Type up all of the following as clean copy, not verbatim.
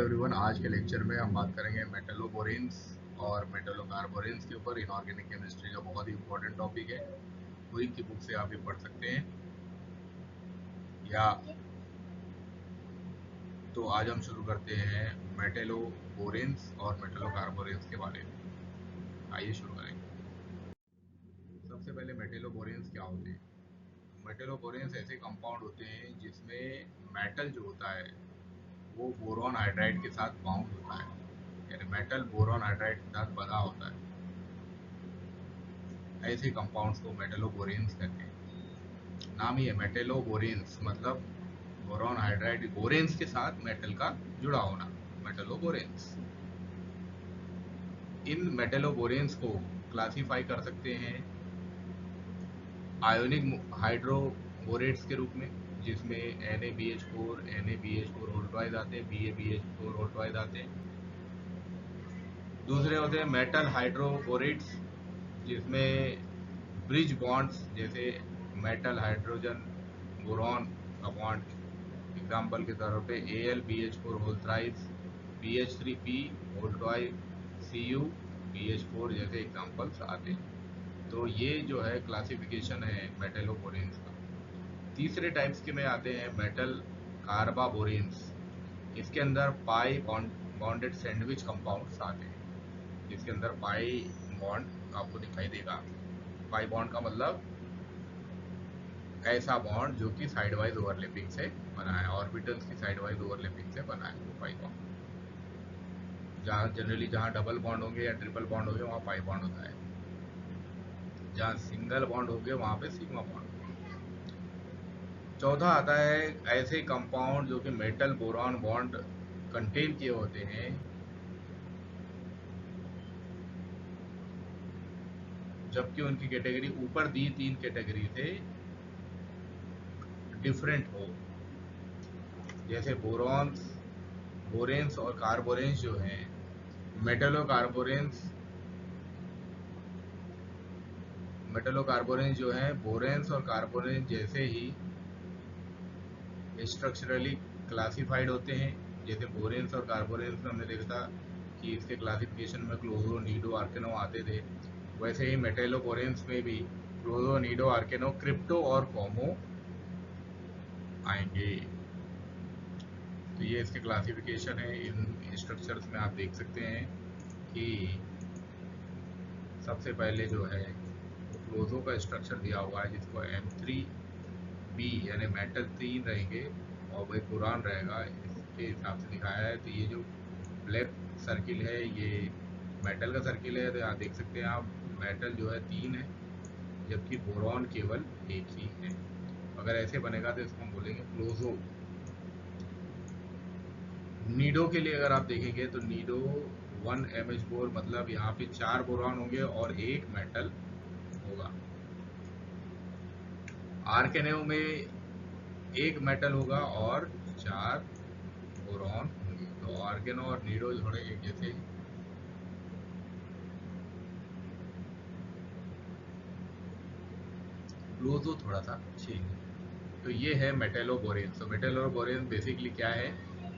Everyone, आज के lecture में हम बात करेंगे मेटलोबोरेन्स और मेटलोकार्बोरेन्स के ऊपर। इनऑर्गेनिक केमिस्ट्री का बहुत ही इंपॉर्टेंट टॉपिक है। क्विक की बुक से आप ये पढ़ सकते हैं या तो आज हम शुरू करते हैं मेटलोबोरेन्स और मेटलोकार्बोरेन्स के बारे में। आइए शुरू करेंगे। सबसे पहले मेटलोबोरेन्स क्या होते हैं। मेटलोबोरेन्स ऐसे कंपाउंड होते हैं जिसमें मेटल जो होता है वो बोरॉन हाइड्राइड के साथ बाउंड होता है, यानी मेटल बोरॉन हाइड्राइड के साथ बंधा होता है। ऐसे कंपाउंड्स को मेटलोबोरेन्स कहते हैं। नाम ही है मेटलोबोरेन्स, मतलब बोरॉन हाइड्राइड बोरेन्स के साथ मेटल का जुड़ा होना, मेटलोबोरेन्स। इन मेटलोबोरेन्स को क्लासिफाई कर सकते हैं आयोनिक हाइड्रोबोरेट्स के रूप में, जिसमें NaBH4 NaBH4 होल ट्वाइस आते हैं, BaBH4 होल ट्वाइस आते हैं। दूसरे होते हैं मेटल हाइड्रोबोरेट्स, जिसमें ब्रिज बॉन्ड्स, जैसे मेटल हाइड्रोजन बोरॉन का बॉन्ड एग्जाम्पल के तौर पे AlBH4 whole thrice, BH3P whole twice, CuBH4 जैसे एग्जाम्पल्स आते हैं। तो ये जो है क्लासिफिकेशन है मेटलोबोरेन्स का। तीसरे टाइप्स के में आते हैं मेटल कार्बाबोरेन्स। इसके अंदर पाई बॉन्डेड सैंडविच कंपाउंड्स आते हैं, जिसके अंदर पाई बॉन्ड आपको दिखाई देगा। पाई बॉन्ड का मतलब ऐसा बॉन्ड जो कि साइड वाइज ओवरलैपिंग से बना है, ऑर्बिटल्स की साइड वाइज ओवरलैपिंग से बना है वो पाई बॉन्ड। जहाँ जनरली जहाँ डबल बॉन्ड होंगे या ट्रिपल बॉन्ड होंगे वहाँ पाई बॉन्ड होता है, जहाँ सिंगल बॉन्ड होंगे वहाँ पे सिग्मा बॉन्ड। चौथा आता है ऐसे कंपाउंड जो कि मेटल बोरॉन बॉन्ड कंटेन किए होते हैं, जबकि उनकी कैटेगरी ऊपर दी तीन कैटेगरी से डिफरेंट हो। जैसे बोरेन्स और कार्बोरेन्स जो हैं, मेटलोकार्बोरेन्स जो हैं बोरेन्स और कार्बोरेन्स जैसे ही स्ट्रक्चरली क्लासिफाइड होते हैं। जैसे बोरेन्स और कार्बोरेन्स में हमने देखा था कि इसके क्लासिफिकेशन में क्लोरो, नीडो, आर्केनो आते थे, वैसे ही मेटलोबोरेन्स में भी क्लोरो, नीडो, आर्केनो, क्रिप्टो और कॉमो आएंगे। तो ये इसके क्लासिफिकेशन है। इन स्ट्रक्चर्स में आप देख सकते हैं कि सबसे पहले जो है क्लोजो का स्ट्रक्चर दिया हुआ है, जिसको M3B यानी मेटल 3 रहेंगे और वही बोरान रहेगा, इसके हिसाब से दिखाया है। तो ये जो ब्लैक सर्किल है ये मेटल का सर्किल है। तो यहाँ देख सकते हैं आप, मेटल जो है 3 है जबकि बोरॉन केवल एक ही है। अगर ऐसे बनेगा तो इसको हम बोलेंगे क्लोजो। नीडो के लिए अगर आप देखेंगे तो नीडो 1MH4, मतलब यहाँ पे 4 बोरॉन होंगे और एक मेटल होगा। आर्केनो में एक मेटल होगा और 4 बोरॉन होंगे। तो आर्केनो और नीडो थोड़े एक जैसे हैं। क्लोजो थोड़ा सा चेंज है। तो ये है मेटलोबोरेन्स। तो मेटलोबोरेन्स बेसिकली क्या है?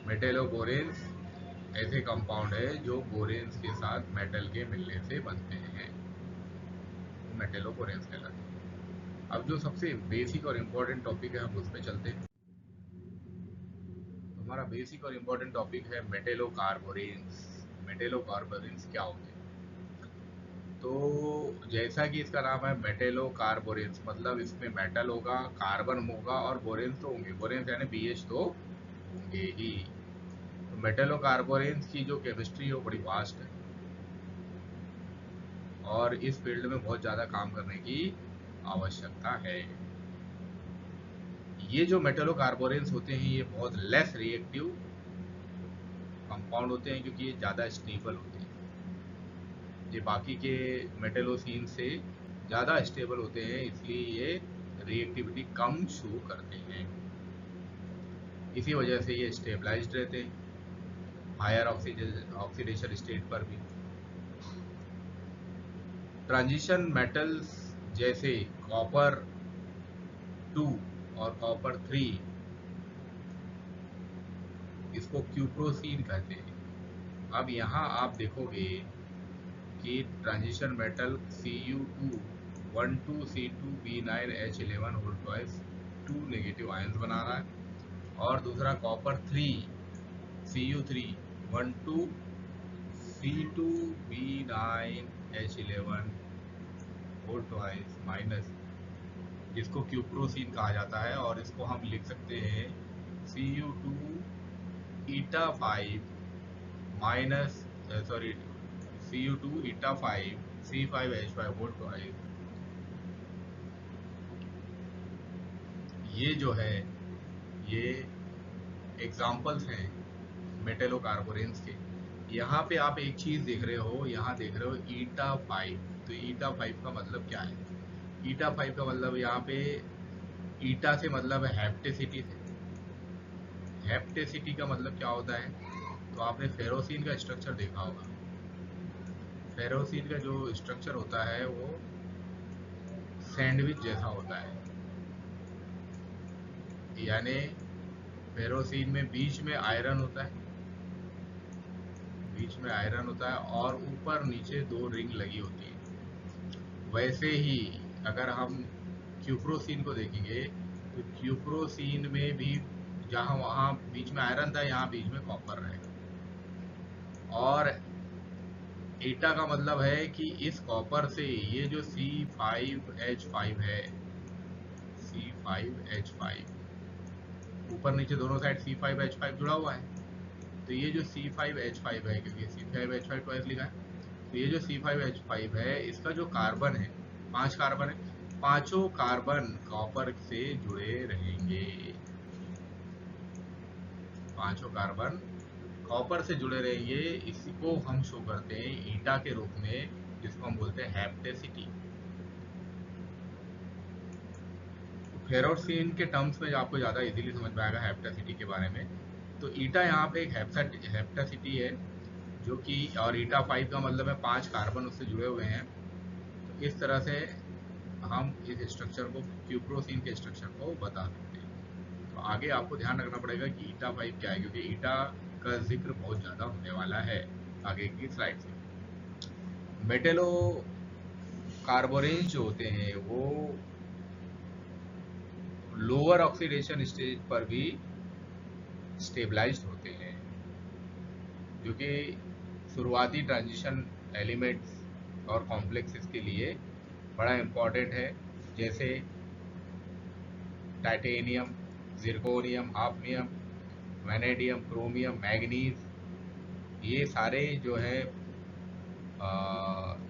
मेटलोबोरेन्स ऐसे कंपाउंड है जो बोरेन्स के साथ मेटल के मिलने से बनते हैं, वो मेटलोबोरेन्स कहलाते हैं। अब जो सबसे बेसिक और इम्पोर्टेंट टॉपिक है हम उस पर चलते हैं। तो हमारा बेसिक और इम्पोर्टेंट टॉपिक है मेटलोकार्बोरेन्स। मेटलोकार्बोरेन्स क्या होते हैं? तो जैसा कि इसका नाम है मेटलोकार्बोरेन्स, मतलब इसमें मेटल होगा, कार्बन होगा और बोरेन्स तो होंगे। बोरेन्स यानी BH तो होंगे ही। तो मेटलोकार्बोरेन्स की जो केमिस्ट्री है वो बड़ी वास्ट है और इस फील्ड में बहुत ज़्यादा काम करने की आवश्यकता है। ये जो मेटलोकार्बोरेन्स होते हैं ये बहुत लेस रिएक्टिव कंपाउंड होते हैं, क्योंकि ये ज़्यादा स्टेबल होते हैं। ये बाकी के मेटलोसीन से ज़्यादा स्टेबल होते हैं, इसलिए ये रिएक्टिविटी कम शो करते हैं। इसी वजह से ये स्टेबलाइज्ड रहते हैं हायर ऑक्सीडेशन स्टेट पर भी। ट्रांजिशन मेटल्स जैसे कॉपर 2 और कॉपर 3 इसको क्यूप्रोसीन कहते हैं। अब यहाँ आप देखोगे कि transition metal Cu2 12C2B9H11 whole twice 2 negative ions बना रहा है, और दूसरा copper 3 Cu3 12C2B9H11 whole twice minus, जिसको क्यूप्रोसीन कहा जाता है, और इसको हम लिख सकते हैं Cu2 ईटा 5 माइनस सॉरी Cu2 ईटा 5 C5H5 होल ट्वाइस। ये जो है ये एग्जाम्पल्स हैं मेटेलोकार्बोरेंस के। यहाँ पे आप एक चीज देख रहे हो, यहाँ देख रहे हो ईटा 5। तो ईटा 5 का मतलब क्या है? ईटा 5 का मतलब यहाँ पे ईटा से मतलब है हेप्टेसिटी से। हेप्टेसिटी का मतलब क्या होता है? तो आपने फेरोसिन का स्ट्रक्चर देखा होगा। फेरोसिन का जो स्ट्रक्चर होता है वो सैंडविच जैसा होता है, यानी फेरोसिन में बीच में आयरन होता है, बीच में आयरन होता है और ऊपर नीचे 2 रिंग लगी होती है। वैसे ही अगर हम क्यूप्रोसीन को देखेंगे तो क्यूप्रोसीन में भी जहाँ वहाँ बीच में आयरन था, यहाँ बीच में कॉपर रहेगा। और ईटा का मतलब है कि इस कॉपर से ये जो C5H5 है, C5H5 ऊपर नीचे दोनों साइड C5H5 जुड़ा हुआ है। तो ये जो C5H5 है, क्योंकि C5H5 ट्वाइस लिखा है, तो ये जो C5H5 है इसका जो कार्बन है, 5 कार्बन है, पांचों कार्बन कॉपर से जुड़े रहेंगे। पांचों कार्बन कॉपर से जुड़े रहेंगे। इसी को हम शो करते हैं ईटा के रूप में, जिसको हम बोलते हैं हेप्टेसिटी। फेरोसिन के टर्म्स में आपको ज़्यादा इजीली समझ में आएगा हेप्टेसिटी के बारे में। तो ईटा यहाँ पे एक हेप्टेसिटी है जो कि, और ईटा 5 का मतलब है 5 कार्बन उससे जुड़े हुए हैं। तो इस तरह से हम इस स्ट्रक्चर को, क्यूप्रोसीन के स्ट्रक्चर को बता सकते हैं। तो आगे आपको ध्यान रखना पड़ेगा कि ईटा 5 क्या है, क्योंकि ईटा का जिक्र बहुत ज़्यादा होने वाला है आगे की स्लाइड से। मेटेलो कार्बोरेंस जो होते हैं वो लोअर ऑक्सीडेशन स्टेज पर भी स्टेबलाइज्ड होते हैं, जो कि शुरुआती ट्रांजिशन एलिमेंट्स और कॉम्प्लेक्सेस के लिए बड़ा इम्पोर्टेंट है, जैसे titanium, zirconium, hafnium, vanadium, chromium, manganese. ये सारे जो है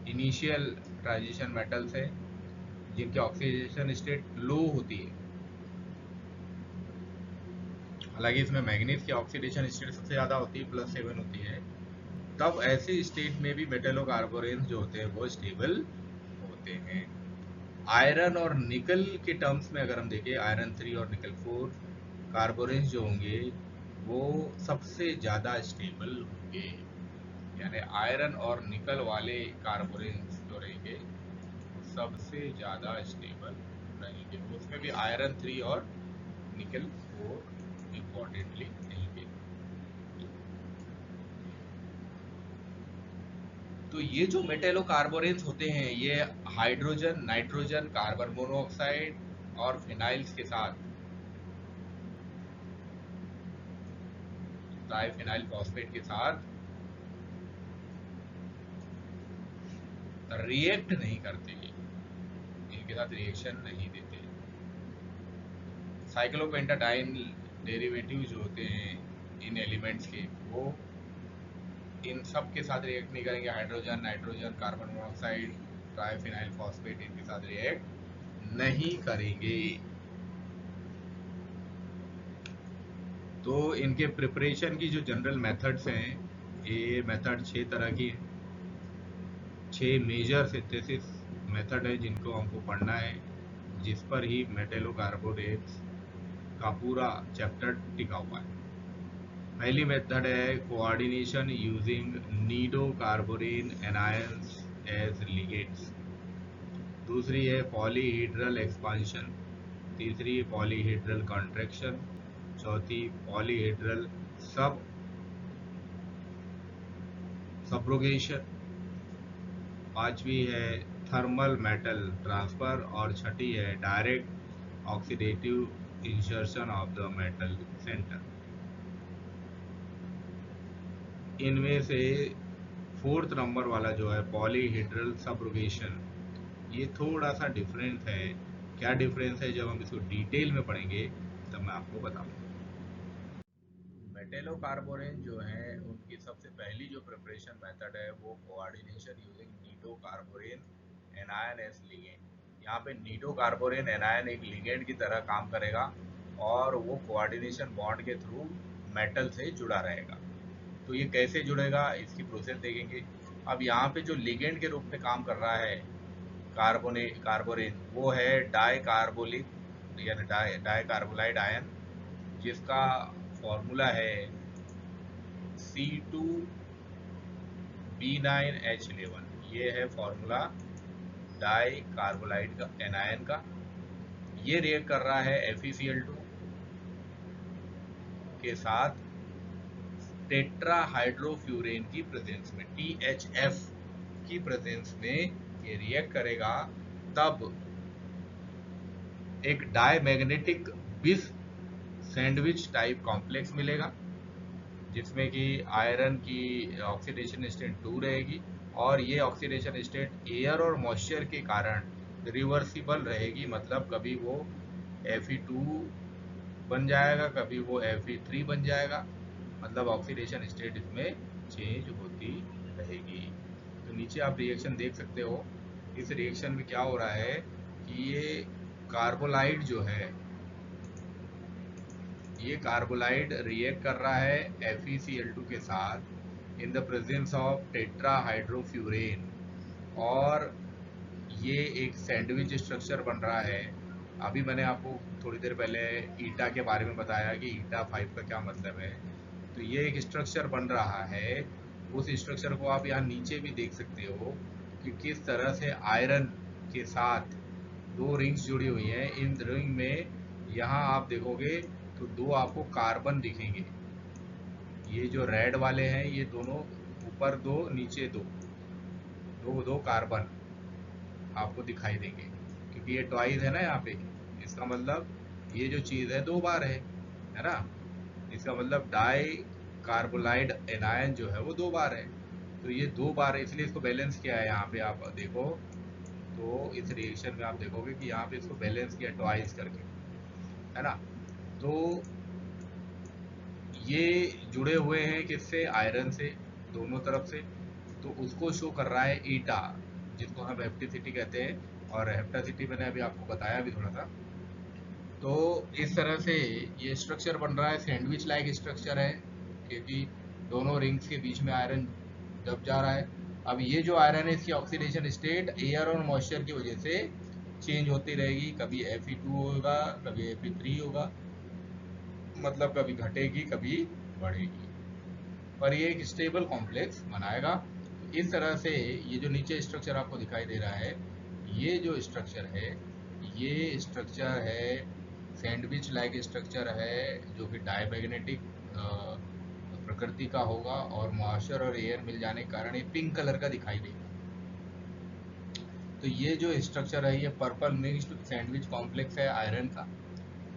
इनिशियल ट्रांजिशन मेटल्स हैं जिनकी ऑक्सीडेशन स्टेट लो होती है। हालांकि इसमें मैग्नीज की ऑक्सीडेशन स्टेट सबसे ज़्यादा होती है, +7 होती है। तब ऐसी स्टेट में भी मेटेलोकार्बोरेंस जो होते हैं वो स्टेबल होते हैं। आयरन और निकल के टर्म्स में अगर हम देखें, आयरन 3 और निकल 4 कार्बोरेंस जो होंगे वो सबसे ज़्यादा स्टेबल होंगे। यानी आयरन और निकल वाले कार्बोरेंस जो रहेंगे सबसे ज़्यादा स्टेबल रहेंगे। उसमें भी आयरन 3 और निकल 4 इम्पोर्टेंटली रहेंगे। तो ये जो मेटेलोकार्बोरेंस होते हैं ये हाइड्रोजन, नाइट्रोजन, कार्बन मोनोऑक्साइड और फिनाइल्स के साथ, ट्राइफिनाइल फॉस्फेट के साथ रिएक्ट नहीं करते, इनके साथ रिएक्शन नहीं देते। साइक्लोपेंटाडाइन डेरिवेटिव जो होते हैं इन एलिमेंट्स के, वो इन सब के साथ रिएक्ट नहीं करेंगे। Hydrogen, nitrogen, carbon monoxide, triphenyl phosphate इनके साथ रिएक्ट नहीं करेंगे। तो इनके प्रिपरेशन की जो जनरल मेथड्स हैं, ये मेथड 6 तरह की है। 6 मेजर सिंथेसिस मेथड है जिनको हमको पढ़ना है, जिस पर ही मेटेलोकार्बोनेट्स का पूरा चैप्टर टिका हुआ है। पहली मेथड है coordination using nido carborane anions as ligands. दूसरी है पॉलीहीड्रल एक्सपांशन। तीसरी पॉलीहीड्रल कॉन्ट्रैक्शन। चौथी पॉलीहीड्रल सब सब्रोगेशन, पांचवी है थर्मल मेटल ट्रांसफर और छठी है direct oxidative insertion of the metal centre. इनमें से फोर्थ नंबर वाला जो है पॉलीहेड्रल सब्रोगेशन, ये थोड़ा सा डिफरेंस है। क्या डिफरेंस है, जब हम इसको डिटेल में पढ़ेंगे तब मैं आपको बताऊंगा। मेटेलोकार्बोरेन जो है उनकी सबसे पहली जो प्रिपरेशन मेथड है वो coordination using nidocarborane anion as ligand. यहाँ पे नीडोकार्बोरेन एनायन एक लिगेंड की तरह काम करेगा और वो कोऑर्डिनेशन बॉन्ड के थ्रू मेटल से जुड़ा रहेगा। तो ये कैसे जुड़ेगा इसकी प्रोसेस देखेंगे। अब यहाँ पे जो लिगेंड के रूप में काम कर रहा है कार्बोरेन, वो है डाई कार्बोलिक यानी डाई कार्बोलाइड आयन, जिसका फॉर्मूला है C2B9H11। ये है फॉर्मूला डाई कार्बोलाइड का एनायन का। ये रिएक्ट कर रहा है FeCl2 के साथ टेट्राहाइड्रोफ्यूरेन की प्रेजेंस में, THF की प्रेजेंस में ये रिएक्ट करेगा। तब एक डायमैग्नेटिक बिस सैंडविच टाइप कॉम्प्लेक्स मिलेगा, जिसमें कि आयरन की ऑक्सीडेशन स्टेट 2 रहेगी और ये ऑक्सीडेशन स्टेट एयर और मॉइस्चर के कारण रिवर्सिबल रहेगी। मतलब कभी वो Fe2 बन जाएगा, कभी वो Fe3 बन जाएगा। मतलब ऑक्सीडेशन स्टेट इसमें चेंज होती रहेगी। तो नीचे आप रिएक्शन देख सकते हो। इस रिएक्शन में क्या हो रहा है कि ये कार्बोलाइड रिएक्ट कर रहा है FeCl2 के साथ इन द प्रेजेंस ऑफ टेट्राहाइड्रोफ्यूरेन, और ये एक सैंडविच स्ट्रक्चर बन रहा है। अभी मैंने आपको थोड़ी देर पहले ईटा के बारे में बताया कि ईटा 5 का क्या मतलब है। तो ये एक स्ट्रक्चर बन रहा है। उस स्ट्रक्चर को आप यहाँ नीचे भी देख सकते हो कि किस तरह से आयरन के साथ दो रिंग्स जुड़ी हुई हैं। इन रिंग में यहाँ आप देखोगे तो दो आपको कार्बन दिखेंगे। ये जो रेड वाले हैं ये दोनों, ऊपर दो नीचे दो, दो कार्बन आपको दिखाई देंगे, क्योंकि ये ट्वाइस है ना यहाँ पे। इसका मतलब ये जो चीज़ है दो बार है ना। इसका मतलब डाई कार्बोलाइड एनायन जो है वो दो बार है। तो ये दो बार है, इसलिए इसको बैलेंस किया है। यहाँ पे आप देखो तो इस रिएक्शन में आप देखोगे कि यहाँ पे इसको बैलेंस किया ट्वाइस करके, है ना। तो ये जुड़े हुए हैं किससे, आयरन से, दोनों तरफ से। तो उसको शो कर रहा है ईटा, जिसको हम हेप्टिसिटी कहते हैं। और हेप्टासिटी मैंने अभी आपको बताया भी थोड़ा सा। तो इस तरह से ये स्ट्रक्चर बन रहा है, सैंडविच लाइक स्ट्रक्चर है, क्योंकि दोनों रिंग्स के बीच में आयरन दब जा रहा है। अब ये जो आयरन है इसकी ऑक्सीडेशन स्टेट एयर और मॉइस्चर की वजह से चेंज होती रहेगी। कभी Fe2 होगा, कभी Fe3 होगा, मतलब कभी घटेगी कभी बढ़ेगी, पर ये एक स्टेबल कॉम्प्लेक्स बनाएगा। तो इस तरह से ये जो नीचे स्ट्रक्चर आपको दिखाई दे रहा है, ये जो स्ट्रक्चर है, ये स्ट्रक्चर है सैंडविच लाइक स्ट्रक्चर है, जो कि डायमैग्नेटिक प्रकृति का होगा और मॉइस्चर और एयर मिल जाने के कारण ये पिंक कलर का दिखाई देगा। तो ये जो स्ट्रक्चर है ये पर्पल मिक्स्ड सैंडविच कॉम्प्लेक्स है आयरन का,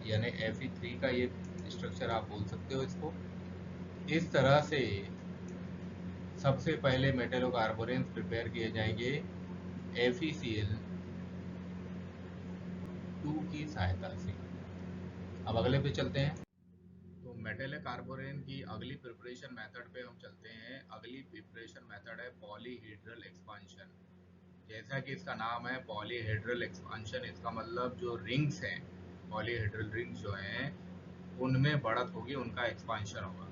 यानी Fe3 का ये स्ट्रक्चर आप बोल सकते हो इसको। इस तरह से सबसे पहले मेटेलोकार्बोरेन्स प्रिपेयर किए जाएंगे FeCl2 की सहायता से। अब अगले पे चलते हैं। तो मेटेलोकार्बोरेन की अगली प्रिपरेशन मेथड पे हम चलते हैं। अगली प्रिपरेशन मेथड है पॉलीहेड्रल एक्सपांशन। जैसा कि इसका नाम है पॉलीहेड्रल एक्सपांशन, इसका मतलब जो रिंग्स हैं, पॉलीहेड्रल रिंग्स जो हैं, उनमें बढ़त होगी, उनका एक्सपांशन होगा,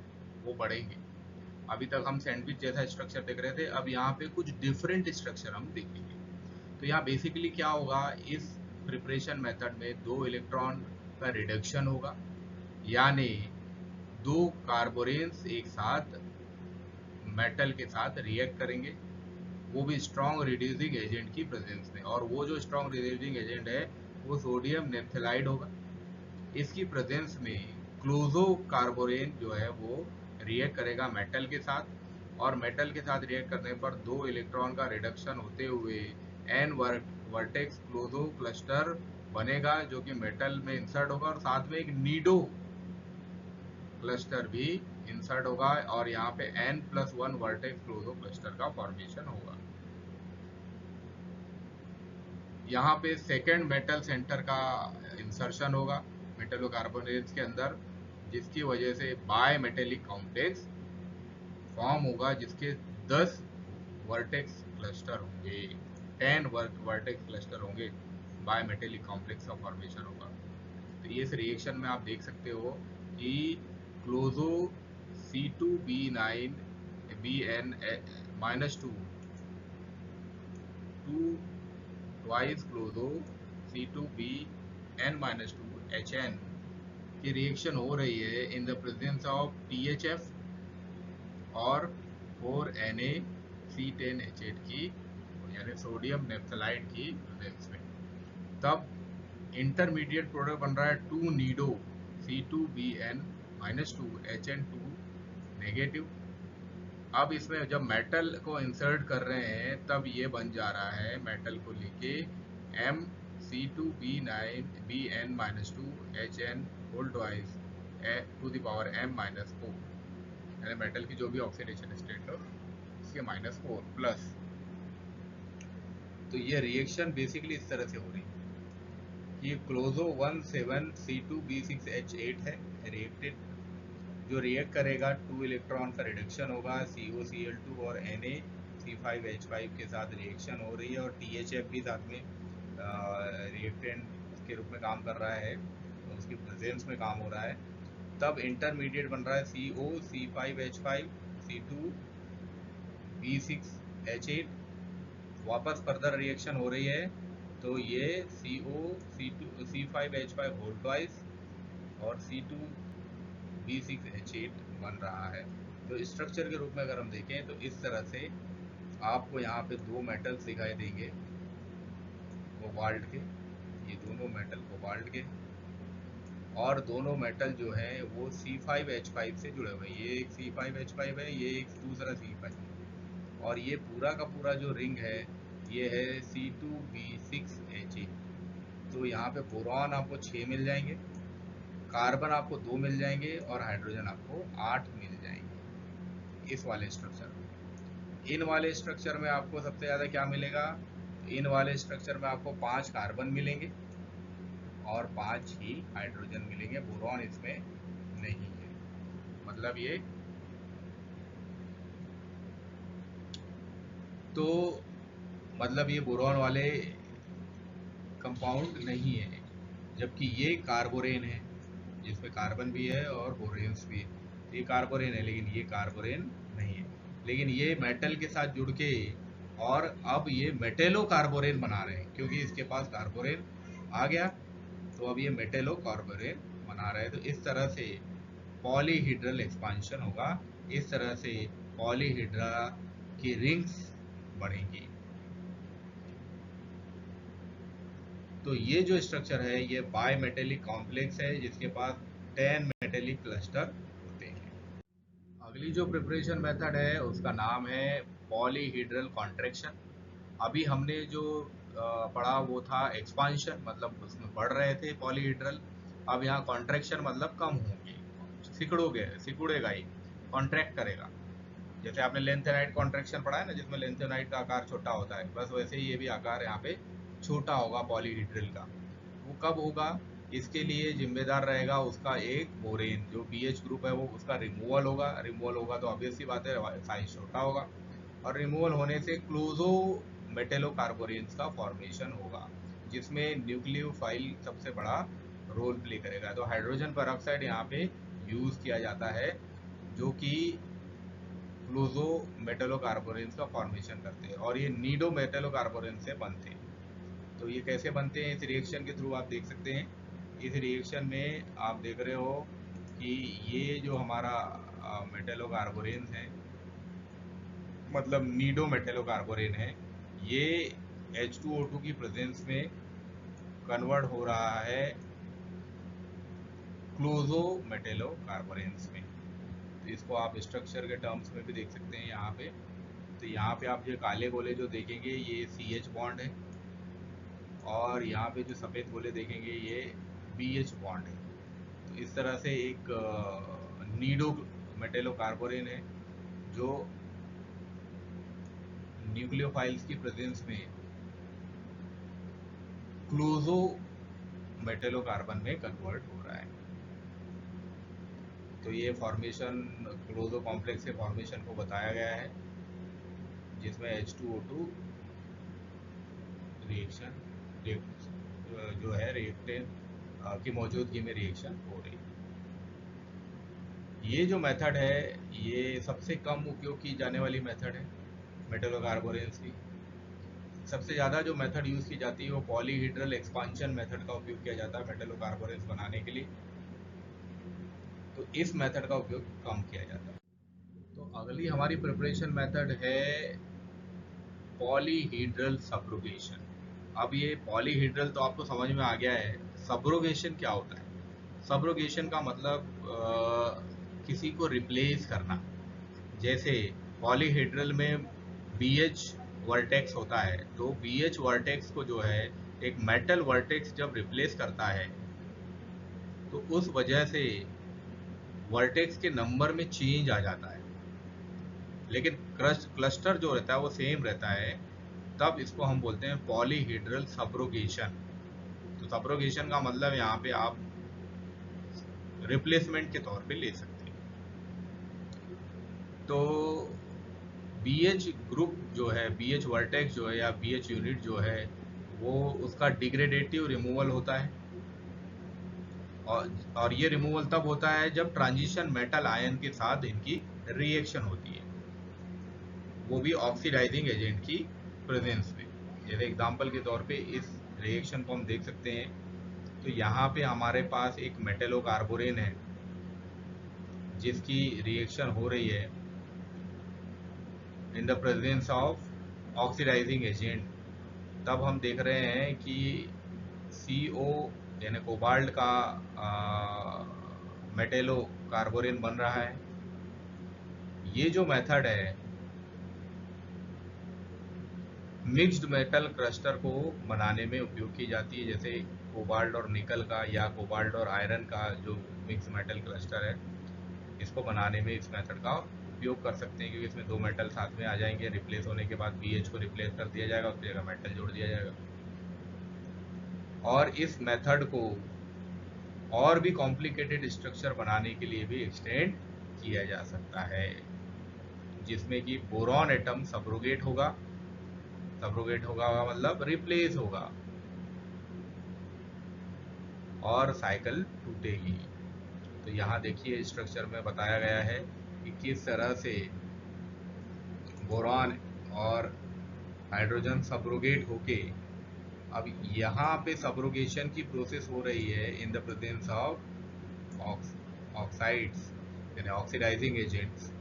वो बढ़ेंगे। अभी तक हम सैंडविच जैसा स्ट्रक्चर देख रहे थे, अब यहाँ पे कुछ डिफरेंट स्ट्रक्चर हम देखेंगे। तो यहाँ बेसिकली क्या होगा, इस प्रिपरेशन मेथड में दो इलेक्ट्रॉन का रिडक्शन होगा, यानी दो कार्बोरेन्स एक साथ मेटल के साथ रिएक्ट करेंगे, वो भी स्ट्रॉन्ग रिड्यूसिंग एजेंट की प्रेजेंस में। और वो जो स्ट्रॉन्ग रिड्यूसिंग एजेंट है वो सोडियम नेप्थेलाइड होगा। इसकी प्रेजेंस में क्लोजो कार्बोरेन जो है वो रिएक्ट करेगा मेटल के साथ, और मेटल के साथ रिएक्ट करने पर 2 इलेक्ट्रॉन का रिडक्शन होते हुए एन वर्टेक्स क्लोजो क्लस्टर बनेगा, जो कि मेटल में इंसर्ट होगा, और साथ में एक नीडो क्लस्टर भी इंसर्ट होगा, और यहाँ पे n+1 वर्टेक्स क्लोजो क्लस्टर का फॉर्मेशन होगा। यहाँ पे सेकेंड मेटल सेंटर का इंसर्शन होगा मेटेलोकार्बोनेट्स के अंदर, जिसकी वजह से बाय मेटेलिक कॉम्प्लेक्स फॉर्म होगा, जिसके 10 वर्टेक्स क्लस्टर होंगे, 10 वर्टेक्स क्लस्टर होंगे, बाय मेटेलिक कॉम्प्लेक्स का फॉर्मेशन होगा। तो ये इस रिएक्शन में आप देख सकते हो कि closo C2B9 Bn-2 twice closo C2Bn-2 HN की रिएक्शन हो रही है in the presence of THF और 4Na-C10H8 की, यानी सोडियम नेप्थलाइड की प्रेजेंस में। तब इंटरमीडिएट प्रोडक्ट बन रहा है 2 नीडो C2Bn-2 HN2 नेगेटिव। अब इसमें जब मेटल को इंसर्ट कर रहे हैं तब ये बन जा रहा है मेटल को लेके MC2B9Bn-2 HN whole twice to the power m-4, यानी मेटल की जो भी ऑक्सीडेशन स्टेट हो इसके -4 प्लस। तो ये रिएक्शन बेसिकली इस तरह से हो रही है कि क्लोजो 17C2B6H8 है रिएक्टेड, जो रिएक्ट करेगा 2 इलेक्ट्रॉन का रिडक्शन होगा, COCl2 और Na-C5H5 के साथ रिएक्शन हो रही है, और THF भी साथ में रिएक्टेंट के रूप में काम कर रहा है, तो उसकी प्रेजेंस में काम हो रहा है। तब इंटरमीडिएट बन रहा है CO C5H5 C2B6H8, वापस फर्दर रिएक्शन हो रही है, तो ये C5H5 होल ट्वाइस और C2B6H8 बन रहा है। तो स्ट्रक्चर के रूप में अगर हम देखें तो इस तरह से आपको यहाँ पे 2 मेटल्स दिखाई देंगे कोबाल्ट के, ये दोनों मेटल कोबाल्ट के, और दोनों मेटल जो है वो C5H5 से जुड़े हुए हैं। ये एक C5H5 है, ये एक दूसरा C5, और ये पूरा का पूरा जो रिंग है ये है C2B6H8। तो यहाँ पे बोरॉन आपको 6 मिल जाएंगे, कार्बन आपको 2 मिल जाएंगे, और हाइड्रोजन आपको 8 मिल जाएंगे इस वाले स्ट्रक्चर में। इन वाले स्ट्रक्चर में आपको सबसे ज़्यादा क्या मिलेगा? इन वाले स्ट्रक्चर में आपको 5 कार्बन मिलेंगे और 5 ही हाइड्रोजन मिलेंगे, बोरॉन इसमें नहीं है। मतलब ये तो मतलब ये बोरॉन वाले कंपाउंड नहीं है, जबकि ये कार्बोरेन है जिसमें कार्बन भी है और बोरेन्स भी है। ये कार्बोरेन है लेकिन ये कार्बोरेन नहीं है, लेकिन ये मेटल के साथ जुड़ के और अब ये मेटेलो कार्बोरेन बना रहे हैं, क्योंकि इसके पास कार्बोरेन आ गया तो अब ये मेटेलो कार्बोरेन बना रहे हैं। तो इस तरह से पॉलीहिड्रल एक्सपांशन होगा, इस तरह से पॉलीहिड्रा की रिंग्स बढ़ेंगी। तो ये जो स्ट्रक्चर है ये बाय मेटेलिक कॉम्प्लेक्स है जिसके पास 10 मेटेलिक क्लस्टर होते हैं। अगली जो प्रिपरेशन मेथड है उसका नाम है पॉलीहिड्रल कॉन्ट्रैक्शन। अभी हमने जो पढ़ा वो था एक्सपांशन, मतलब उसमें बढ़ रहे थे पॉलीहिड्रल। अब यहाँ कॉन्ट्रैक्शन मतलब कम होंगे, सिकुड़ेगा ही, कॉन्ट्रैक्ट करेगा। जैसे आपने लेंथेनाइट कॉन्ट्रैक्शन पढ़ा है ना, जिसमें लेंथेनाइट का आकार छोटा होता है, बस वैसे ही ये भी आकार यहाँ पे छोटा होगा पॉलीहिड्रल का। वो कब होगा? इसके लिए जिम्मेदार रहेगा उसका एक बोरेन, जो BH ग्रुप है वो उसका रिमूवल होगा तो ऑब्वियस सी बात है साइज छोटा होगा, और रिमूवल होने से क्लोजो मेटेलोकार्बोरेन्स का फॉर्मेशन होगा, जिसमें न्यूक्लियोफाइल सबसे बड़ा रोल प्ले करेगा। तो हाइड्रोजन पेरोक्साइड यहाँ पे यूज किया जाता है, जो कि क्लोजो मेटेलोकार्बोरेन्स का फॉर्मेशन करते हैं, और ये नीडो मेटेलोकार्बोरेन्स से बनते हैं। तो ये कैसे बनते हैं इस रिएक्शन के थ्रू आप देख सकते हैं। इस रिएक्शन में आप देख रहे हो कि ये जो हमारा मेटेलोकार्बोरेन्स है, मतलब नीडो मेटेलोकार्बोरेन है, ये H2O2 की प्रेजेंस में कन्वर्ट हो रहा है क्लोजो मेटेलोकार्बोरेन्स में। इसको आप स्ट्रक्चर के टर्म्स में भी देख सकते हैं यहाँ पे। तो यहाँ पे आप जो काले गोले जो देखेंगे ये CH बॉन्ड है, और यहाँ पे जो सफ़ेद गोले देखेंगे ये BH बॉन्ड है। तो इस तरह से एक नीडो मेटेलोकार्बोरेन है जो न्यूक्लियोफाइल्स की प्रेजेंस में क्लोजो मेटेलोकार्बन में कन्वर्ट हो रहा है। तो ये फॉर्मेशन क्लोजो कॉम्प्लेक्स के फॉर्मेशन को बताया गया है, जिसमें H2O2 रिएक्शन जो है रिएक्टेंट की मौजूदगी में रिएक्शन हो रही है। ये जो मेथड है ये सबसे कम उपयोग की जाने वाली मेथड है मेटेलोकार्बोरेंस की। सबसे ज़्यादा जो मेथड यूज़ की जाती है वो पॉलीहीड्रल एक्सपांशन मेथड का उपयोग किया जाता है मेटेलोकार्बोरेंस बनाने के लिए। तो इस मेथड का उपयोग कम किया जाता है। तो अगली हमारी प्रिपरेशन मेथड है पॉलीहीड्रल सब्रोगेशन। अब ये पॉलीहीड्रल तो आपको समझ में आ गया है, सब्रोगेशन क्या होता है? सब्रोगेशन का मतलब किसी को रिप्लेस करना। जैसे पॉलीहीड्रल में BH वर्टेक्स होता है, तो BH वर्टेक्स को जो है एक मेटल वर्टेक्स जब रिप्लेस करता है तो उस वजह से वर्टेक्स के नंबर में चेंज आ जाता है, लेकिन क्लस्टर जो रहता है वो सेम रहता है। तब इसको हम बोलते हैं पॉलीहीड्रल सब्रोगेशन। तो सब्रोगेशन का मतलब यहाँ पे आप रिप्लेसमेंट के तौर पे ले सकते हैं। तो BH ग्रुप जो है, BH वर्टेक्स जो है या BH यूनिट जो है वो उसका डिग्रेडेटिव रिमूवल होता है, और ये रिमूवल तब होता है जब ट्रांजिशन मेटल आयन के साथ इनकी रिएक्शन होती है, वो भी ऑक्सीडाइजिंग एजेंट की प्रेजेंस में। जैसे एग्जांपल के तौर पे इस रिएक्शन को हम देख सकते हैं। तो यहाँ पे हमारे पास एक मेटेलोकार्बोरेन है जिसकी रिएक्शन हो रही है in the presence of oxidising agent. तब हम देख रहे हैं कि CO यानी कोबाल्ट का मेटेलो कार्बोरेन बन रहा है। ये जो मेथड है मिक्स्ड मेटल क्लस्टर को बनाने में उपयोग की जाती है, जैसे कोबाल्ट और निकल का या कोबाल्ट और आयरन का जो मिक्स मेटल क्लस्टर है, इसको बनाने में इस मेथड का उपयोग कर सकते हैं, क्योंकि इसमें दो मेटल साथ में आ जाएंगे। रिप्लेस होने के बाद BH को रिप्लेस कर दिया जाएगा, उसकी जगह मेटल जोड़ दिया जाएगा। और इस मेथड को और भी कॉम्प्लिकेटेड स्ट्रक्चर बनाने के लिए भी एक्सटेंड किया जा सकता है, जिसमें कि बोरॉन एटम सब्रोगेट होगा। सब्रोगेट होगा मतलब रिप्लेस होगा और साइकिल टूटेगी। तो यहाँ देखिए स्ट्रक्चर में बताया गया है कि किस तरह से बोरॉन और हाइड्रोजन सब्रोगेट होके अब यहाँ पे सब्रोगेशन की प्रोसेस हो रही है in the presence of oxides यानी ऑक्सीडाइजिंग एजेंट्स।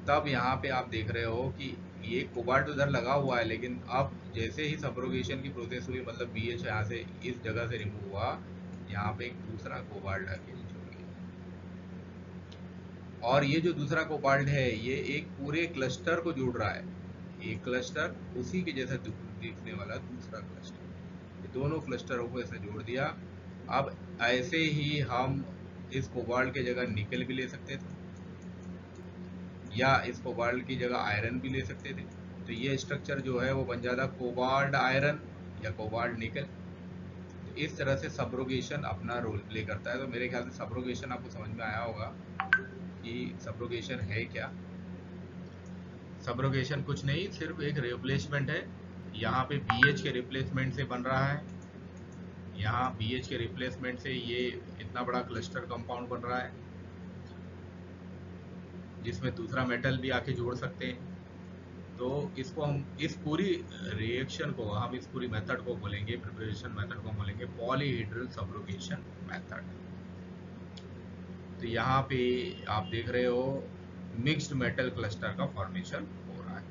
तब यहाँ पे आप देख रहे हो कि ये कोबाल्ट उधर लगा हुआ है, लेकिन अब जैसे ही सब्रोगेशन की प्रोसेस हुई, मतलब BH यहाँ से इस जगह से रिमूव हुआ, यहाँ पे एक दूसरा कोबाल्ट आके जुड़ गया। और ये जो दूसरा कोबाल्ट है ये एक पूरे क्लस्टर को जोड़ रहा है, एक क्लस्टर उसी के जैसा दिखने वाला दूसरा क्लस्टर, ये दोनों क्लस्टरों को ऐसे जोड़ दिया। अब ऐसे ही हम इस कोबाल्ट की जगह निकल भी ले सकते थे या इस कोबाल्ट की जगह आयरन भी ले सकते थे। तो ये स्ट्रक्चर जो है वो बन जाता कोबाल्ट आयरन या कोबाल्ट निकल। तो इस तरह से सब्रोगेशन अपना रोल प्ले करता है। तो मेरे ख्याल से सब्रोगेशन आपको समझ में आया होगा कि सब्रोगेशन है क्या। सब्रोगेशन कुछ नहीं, सिर्फ एक रिप्लेसमेंट है। यहाँ पे BH के रिप्लेसमेंट से बन रहा है, यहाँ BH के रिप्लेसमेंट से ये इतना बड़ा क्लस्टर कंपाउंड बन रहा है, जिसमें दूसरा मेटल भी आके जोड़ सकते हैं। तो इसको हम इस पूरी रिएक्शन को हम इस पूरी मेथड को बोलेंगे, प्रिपरेशन मेथड को बोलेंगे पॉलीहीड्रल सब्रोगेशन मेथड। तो यहाँ पे आप देख रहे हो मिक्स्ड मेटल क्लस्टर का फॉर्मेशन हो रहा है।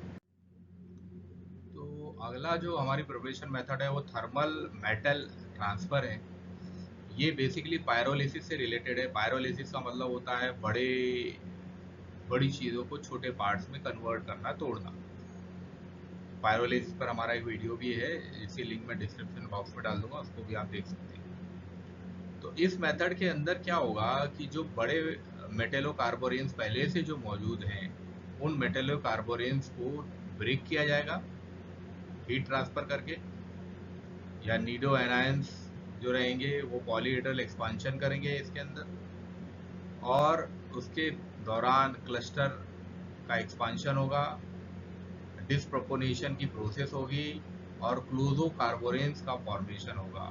तो अगला जो हमारी प्रिपरेशन मेथड है वो थर्मल मेटल ट्रांसफर है। ये बेसिकली पायरोलिसिस से रिलेटेड है। पायरोलिसिस का मतलब होता है बड़े बड़ी चीज़ों को छोटे पार्ट्स में कन्वर्ट करना, तोड़ना। पायरोलिसिस पर हमारा एक वीडियो भी है, इसी लिंक में डिस्क्रिप्शन बॉक्स में डाल दूंगा, उसको भी आप देख सकते हैं। तो इस मेथड के अंदर क्या होगा कि जो बड़े मेटेलोकार्बोरेंस पहले से जो मौजूद हैं, उन मेटेलोकार्बोरेंस को ब्रेक किया जाएगा हीट ट्रांसफर करके, या नीडो एनायंस जो रहेंगे वो पॉलीहेड्रल एक्सपांशन करेंगे इसके अंदर, और उसके दौरान क्लस्टर का एक्सपांशन होगा, डिस्प्रोपोनेशन की प्रोसेस होगी, और क्लोजो कार्बोरेंस का फॉर्मेशन होगा।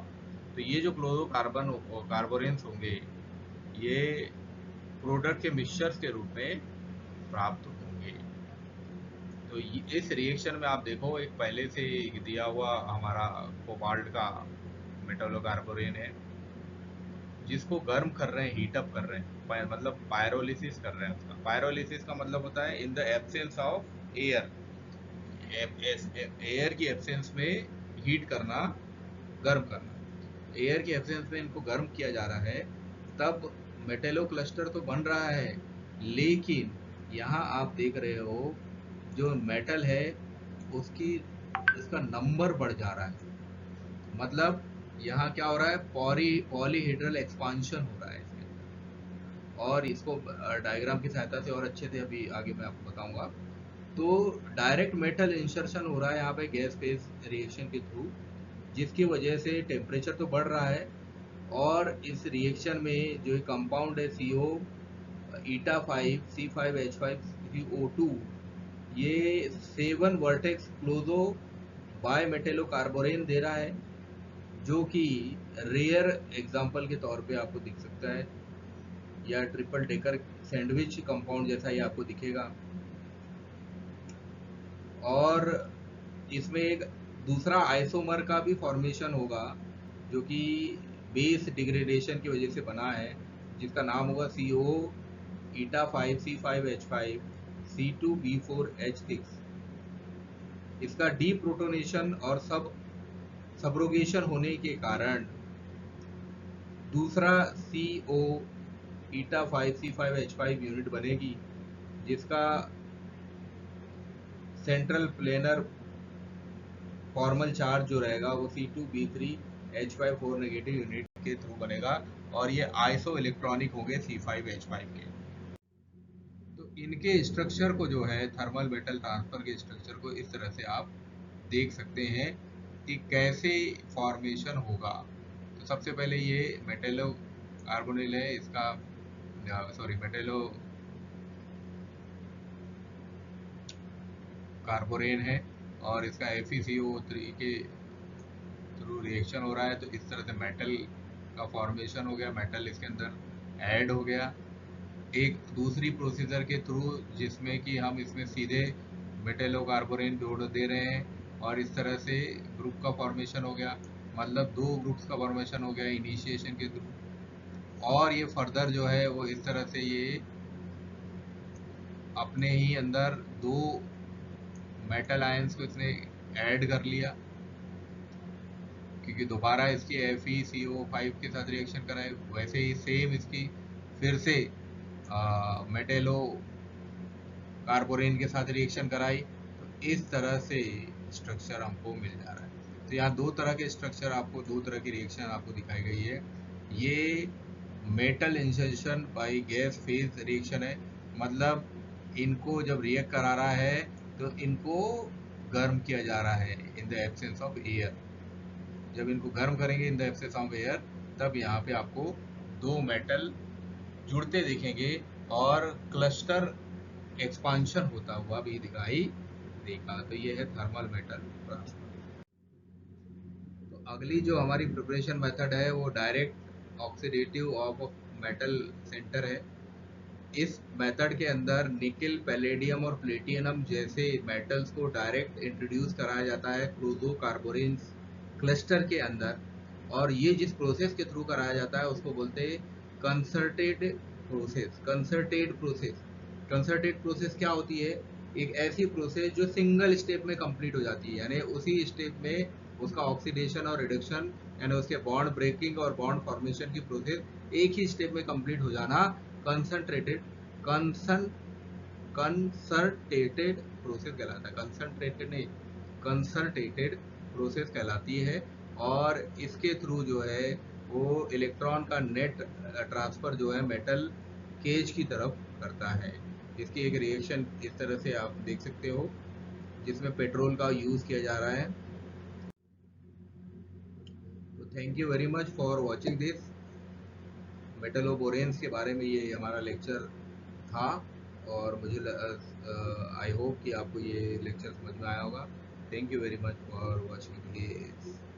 तो ये जो क्लोजो कार्बोरेंस होंगे, ये प्रोडक्ट के मिक्सचर्स के रूप में प्राप्त होंगे। तो इस रिएक्शन में आप देखो, एक पहले से दिया हुआ हमारा कोबाल्ट का मेटालोकार्बोरेन है, जिसको गर्म कर रहे हैं, हीटअप कर रहे हैं, मतलब पायरोलिसिस कर रहे हैं। उसका पायरोलिसिस का मतलब होता है in the absence of air, air की एब्सेंस में हीट करना, गर्म करना। एयर की एब्सेंस में इनको गर्म किया जा रहा है, तब मेटेलो क्लस्टर तो बन रहा है, लेकिन यहाँ आप देख रहे हो जो मेटल है उसकी उसका नंबर बढ़ जा रहा है। मतलब यहाँ क्या हो रहा है, पॉलीहेड्रल एक्सपांशन हो रहा है इसके अंदर। और इसको डायग्राम की सहायता से और अच्छे से अभी आगे मैं आपको बताऊंगा। तो डायरेक्ट मेटल इंसर्शन हो रहा है यहाँ पे गैस फेज रिएक्शन के थ्रू, जिसकी वजह से टेम्परेचर तो बढ़ रहा है, और इस रिएक्शन में जो कंपाउंड है CO ईटा 5 C5H5CO2, ये 7 वर्टेक्स क्लोजो बाय मेटेलोकार्बोरेन दे रहा है, जो कि रेयर एग्जाम्पल के तौर पे आपको दिख सकता है, या ट्रिपल डेकर सैंडविच कंपाउंड जैसा ही आपको दिखेगा। और इसमें एक दूसरा आइसोमर का भी फॉर्मेशन होगा, जो कि बेस डिग्रेडेशन की वजह से बना है, जिसका नाम होगा CO ईटा 5 C5H5 C2B4H6। इसका डीप्रोटोनेशन और सबरोगेशन होने के कारण दूसरा CO ईटा 5 C5H5 यूनिट बनेगी, जिसका सेंट्रल प्लेनर फॉर्मल चार्ज जो रहेगा वो C2B3H5 4 नेगेटिव यूनिट के थ्रू बनेगा, और ये आइसो इलेक्ट्रॉनिक होंगे C5H5 के। तो इनके स्ट्रक्चर को जो है, थर्मल मेटल ट्रांसफर के स्ट्रक्चर को इस तरह से आप देख सकते हैं कि कैसे फॉर्मेशन होगा। तो सबसे पहले ये मेटेलो कार्बोनिल है, इसका मेटेलो कार्बोरेन है, और इसका FeCO3 के थ्रू रिएक्शन हो रहा है। तो इस तरह से मेटल का फॉर्मेशन हो गया, मेटल इसके अंदर ऐड हो गया। एक दूसरी प्रोसीजर के थ्रू, जिसमें कि हम इसमें सीधे मेटेलोकार्बोरेन जोड़ दे रहे हैं, और इस तरह से ग्रुप का फॉर्मेशन हो गया, मतलब 2 ग्रुप्स का फॉर्मेशन हो गया इनिशिएशन के थ्रू। और ये फर्दर जो है वो इस तरह से ये अपने ही अंदर 2 मेटल आयंस को इसने ऐड कर लिया, क्योंकि दोबारा इसकी FeCO5 के साथ रिएक्शन कराए, वैसे ही सेम इसकी फिर से मेटेलो कार्बोरेन के साथ रिएक्शन कराई। तो इस तरह से स्ट्रक्चर हमको मिल जा रहा है। तो यहाँ 2 तरह के स्ट्रक्चर आपको, 2 तरह की रिएक्शन आपको दिखाई गई है। ये metal insertion by gas phase reaction है, मतलब इनको जब रिएक्ट करा रहा है तो इनको गर्म किया जा रहा है in the absence of air. जब इनको गर्म करेंगे in the absence of air, तब यहाँ पे आपको 2 मेटल जुड़ते दिखेंगे, और क्लस्टर एक्सपांशन होता हुआ भी दिखाई देगा। तो ये है थर्मल मेटल ट्रांसफर। तो अगली जो हमारी प्रिपरेशन मेथड है वो direct oxidative of metal centre है। इस मेथड के अंदर निकेल, पैलेडियम और प्लेटिनम जैसे मेटल्स को डायरेक्ट इंट्रोड्यूस कराया जाता है क्लोजो कार्बोरेन्स क्लस्टर के अंदर, और ये जिस प्रोसेस के थ्रू कराया जाता है उसको बोलते हैं कंसर्टेड प्रोसेस। कंसर्टेड प्रोसेस क्या होती है? एक ऐसी प्रोसेस जो सिंगल स्टेप में कंप्लीट हो जाती है, यानी उसी स्टेप में उसका ऑक्सीडेशन और रिडक्शन, यानी उसके बॉन्ड ब्रेकिंग और बॉन्ड फॉर्मेशन की प्रोसेस एक ही स्टेप में कंप्लीट हो जाना कंसंट्रेटेड कंसर्टेटेड प्रोसेस कहलाता है, कंसंट्रेटेड नहीं, कंसर्टेटेड प्रोसेस कहलाती है। और इसके थ्रू जो है वो इलेक्ट्रॉन का नेट ट्रांसफर जो है मेटल केज की तरफ करता है। इसकी एक रिएक्शन इस तरह से आप देख सकते हो जिसमें पेट्रोल का यूज़ किया जा रहा है। तो thank you very much for watching this metalloboranes के बारे में ये हमारा लेक्चर था। और मुझे आई होप कि आपको ये लेक्चर समझ में आया होगा। Thank you very much for watching this.